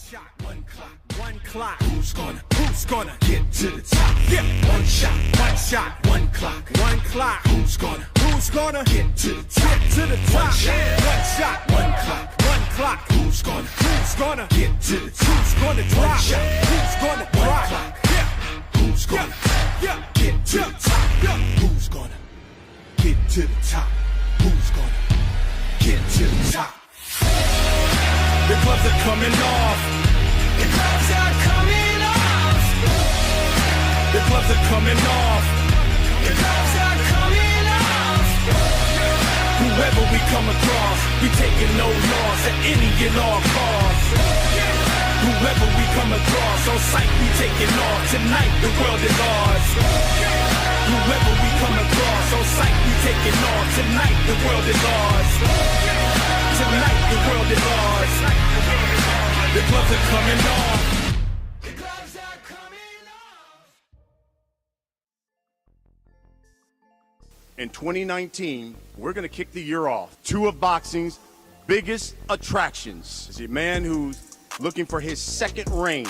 shot, one clock. Who's gonna get to the top? Yeah, one shot, one clock. Who's gonna get to the top? One shot, one clock. Who's gonna get to the top? Who's gonna drop? Who's gonna drop? Yeah, who's gonna get to the top? Who's gonna get to the top? Who's gonna get to the top? The gloves are coming off. The gloves are coming off. The gloves are coming off. The gloves are coming off. Whoever we come across, we taking no loss at any and all costs. Whoever we come across, on sight we taking off. Tonight the world is ours. Whoever we come across, on sight we taking off. Tonight the world is ours. Tonight the world is ours. The gloves are coming off. The gloves are coming off. In 2019, we're going to kick the year off. Two of boxing's biggest attractions is a man who's looking for his second reign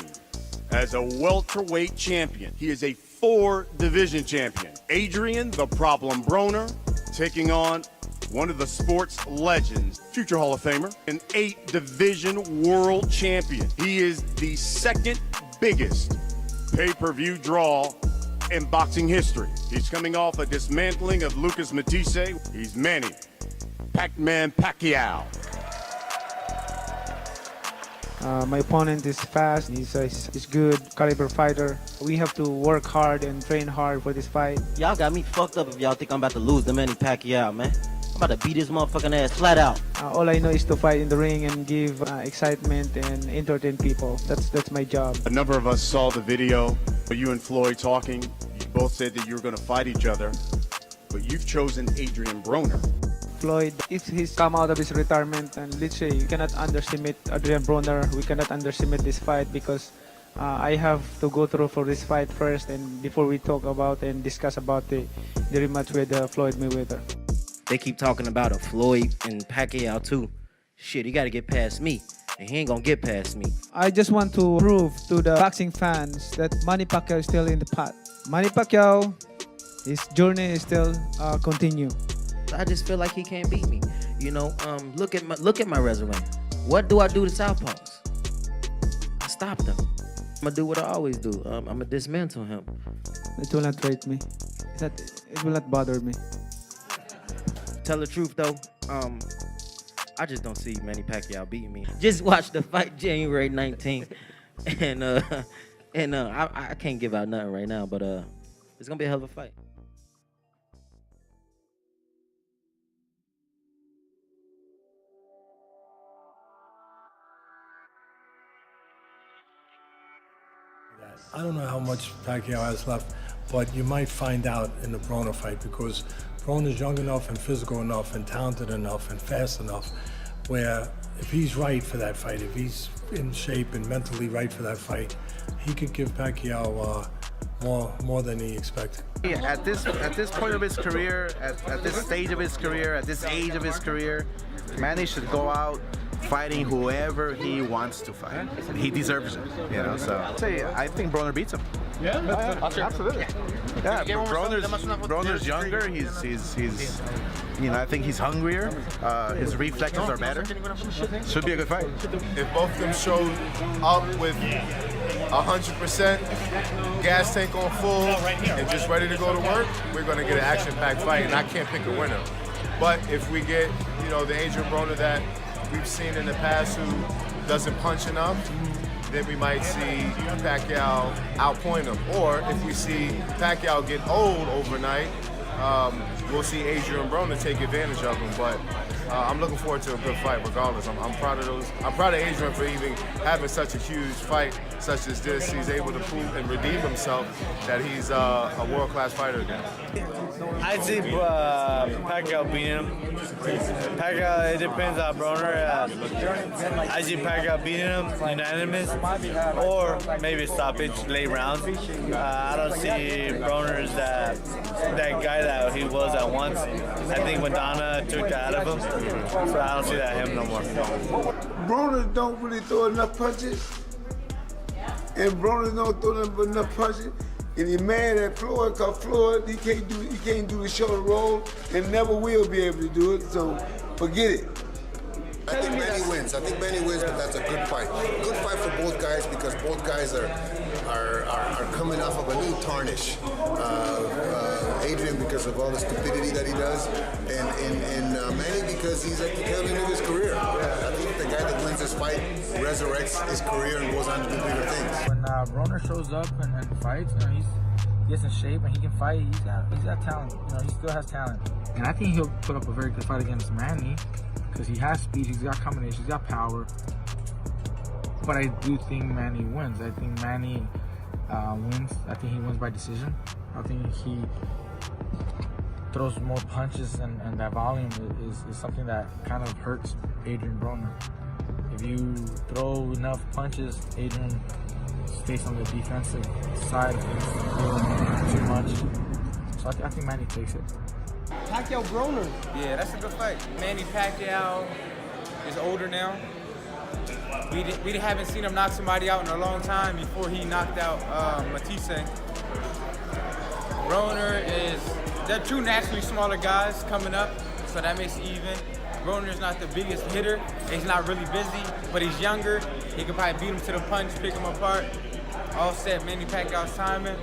as a welterweight champion. He is a 4-division champion. Adrien "The Problem" Broner taking on one of the sport's legends, future Hall of Famer, an 8-division world champion. He is the second biggest pay-per-view draw in boxing history. He's coming off a dismantling of Lucas Matisse. He's Manny Pacquiao. My opponent is fast, he's good caliber fighter. We have to work hard and train hard for this fight. Y'all got me fucked up if y'all think I'm about to lose to Manny Pacquiao, man. I'm about to beat his motherfucking ass flat out. All I know is to fight in the ring and give excitement and entertain people. That's my job. A number of us saw the video of you and Floyd talking. You both said that you were going to fight each other, but you've chosen Adrien Broner. Floyd, if he's come out of his retirement, and literally you cannot underestimate Adrien Broner. We cannot underestimate this fight because I have to go through for this fight first, and before we talk about and discuss about the rematch with Floyd Mayweather. They keep talking about a Floyd and Pacquiao too. Shit, he gotta get past me, and he ain't gonna get past me. I just want to prove to the boxing fans that Manny Pacquiao is still in the pot. Manny Pacquiao, his journey is still continue. I just feel like he can't beat me. You know, look at my resume. What do I do to southpaws? I stop them. I'm gonna do what I always do. I'm gonna dismantle him. It will not hurt me. It will not bother me. Tell the truth though, I just don't see Manny Pacquiao beating me. Just watch the fight January 19th, and I can't give out nothing right now, but it's gonna be a hell of a fight. I don't know how much Pacquiao has left, but you might find out in the Broner fight because Broner's young enough and physical enough and talented enough and fast enough where if he's right for that fight, if he's in shape and mentally right for that fight, he could give Pacquiao more than he expected. At this point of his career, at this stage of his career, at this age of his career, Manny should go out fighting whoever he wants to fight. He deserves it, you know. So I think Broner beats him. Yeah, absolutely. Yeah, Broner's younger. He's you know, I think he's hungrier. His reflexes are better. Should be a good fight. If both of them showed up with 100% gas tank on full and just ready to go to work, we're going to get an action-packed fight, and I can't pick a winner. But if we get, you know, the Adrien Broner that we've seen in the past who doesn't punch enough, then we might see Pacquiao outpoint him. Or if we see Pacquiao get old overnight, we'll see Adrien Broner take advantage of him. But I'm looking forward to a good fight regardless. I'm proud of those. I'm proud of Adrien for even having such a huge fight such as this. He's able to prove and redeem himself that he's a world-class fighter again. I see Pacquiao beating him. Pacquiao, it depends on Broner. I see Pacquiao beating him unanimous, or maybe stoppage late rounds. I don't see Broner as that guy that he was at once. I think Madonna took that out of him, so I don't see that him no more. Broner don't really throw enough punches, and Broner don't throw nothing but enough punches. And he's mad at Floyd because Floyd, he can't do the shoulder roll and never will be able to do it, so forget it. I think Manny wins. I think Manny wins, but that's a good fight. Good fight for both guys because both guys are coming off of a little tarnish. Adrien because of all the stupidity that he does, and Manny because he's at the tail end of his career. I think the guy that wins this fight resurrects his career and goes on to do bigger things. When Broner shows up and fights, he gets in shape and he can fight. He's got talent. He still has talent, and I think he'll put up a very good fight against Manny because he has speed, he's got combinations, he's got power. But I do think Manny wins. I think Manny wins. I think he wins by decision. I think he throws more punches, and that volume is something that kind of hurts Adrien Broner. If you throw enough punches, Adrien stays on the defensive side of things too much. So I think Manny takes it. Pacquiao Broner. Yeah, that's a good fight. Manny Pacquiao is older now. We haven't seen him knock somebody out in a long time before he knocked out Matisse. Broner they're two naturally smaller guys coming up, so that makes it even. Broner's not the biggest hitter. He's not really busy, but he's younger. He can probably beat him to the punch, pick him apart. All set, Manny Pacquiao's timing.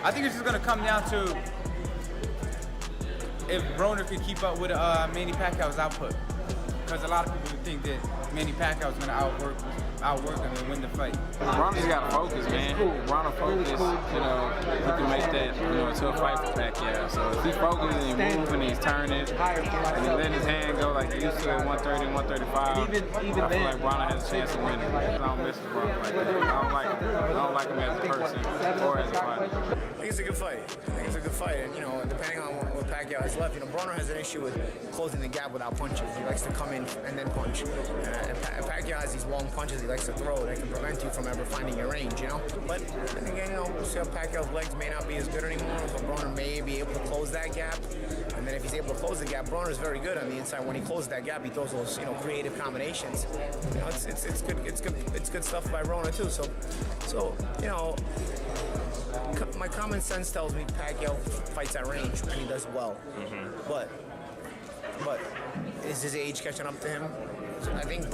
I think it's just gonna come down to if Broner could keep up with Manny Pacquiao's output. Because a lot of people think that Manny Pacquiao is going to outwork him and win the fight. Broner's got to focus, man. Broner focus, he can make that, to a fight for Pacquiao. So if he's focusing and moving, he's turning, and he's letting his hand go like he used to at 130, 135, I feel like Broner has a chance of winning. I don't mess with Broner like that. I don't like him. I don't like him as a person or as a fighter. I think it's a good fight. And, depending on what Pacquiao has left, Broner has an issue with closing the gap without punches. He likes to come in and then punch. And Pacquiao has these long punches he likes to throw that can prevent you from ever finding your range, But then again, we'll see how Pacquiao's legs may not be as good anymore, but Broner may be able to close that gap. And then if he's able to close the gap, Broner's very good on the inside. When he closes that gap, he throws those, creative combinations. It's good stuff by Broner too. So my common sense tells me Pacquiao fights at range and he does well. But is his age catching up to him? I think if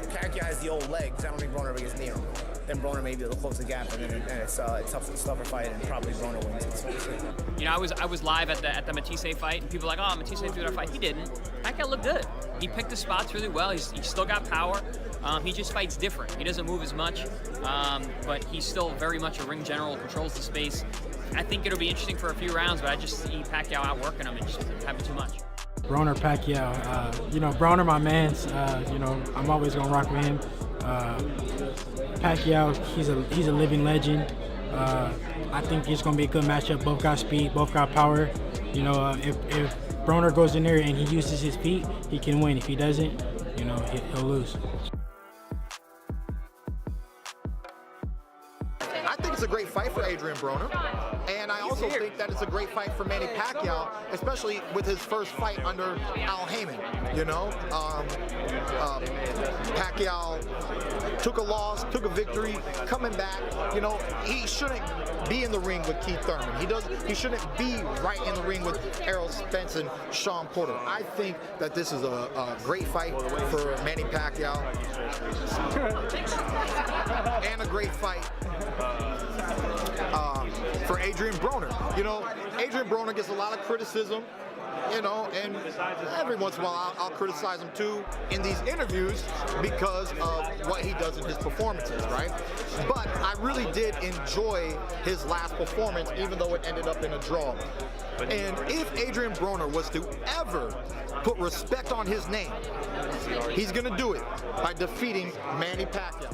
Pacquiao has the old legs, I don't think Broner ever gets near him. Then Broner may be able to close the gap, and then it's a tougher fight, and probably Broner wins it. I was live at the Matisse fight, and people were like, Matisse threw that fight. He didn't. Pacquiao looked good. He picked his spots really well. He's still got power. He just fights different. He doesn't move as much, but he's still very much a ring general, controls the space. I think it'll be interesting for a few rounds, but I just see Pacquiao outworking him and just having too much. Broner, Pacquiao, Broner, my man's, I'm always gonna rock with him. Pacquiao, he's a living legend. I think it's gonna be a good matchup. Both got speed, both got power. If Broner goes in there and he uses his feet, he can win. If he doesn't, he'll lose. I think it's a great fight for Adrien Broner, and I also think that it's a great fight for Manny Pacquiao, especially with his first fight under Al Heyman. Pacquiao took a loss, took a victory, coming back. He shouldn't be in the ring with Keith Thurman. He shouldn't be right in the ring with Errol Spence and Sean Porter. I think that this is a great fight for Manny Pacquiao, and a great fight for Adrien Broner. Adrien Broner gets a lot of criticism, and every once in a while I'll criticize him too in these interviews because of what he does in his performances, right? But I really did enjoy his last performance, even though it ended up in a draw. And if Adrien Broner was to ever put respect on his name, he's gonna do it by defeating Manny Pacquiao.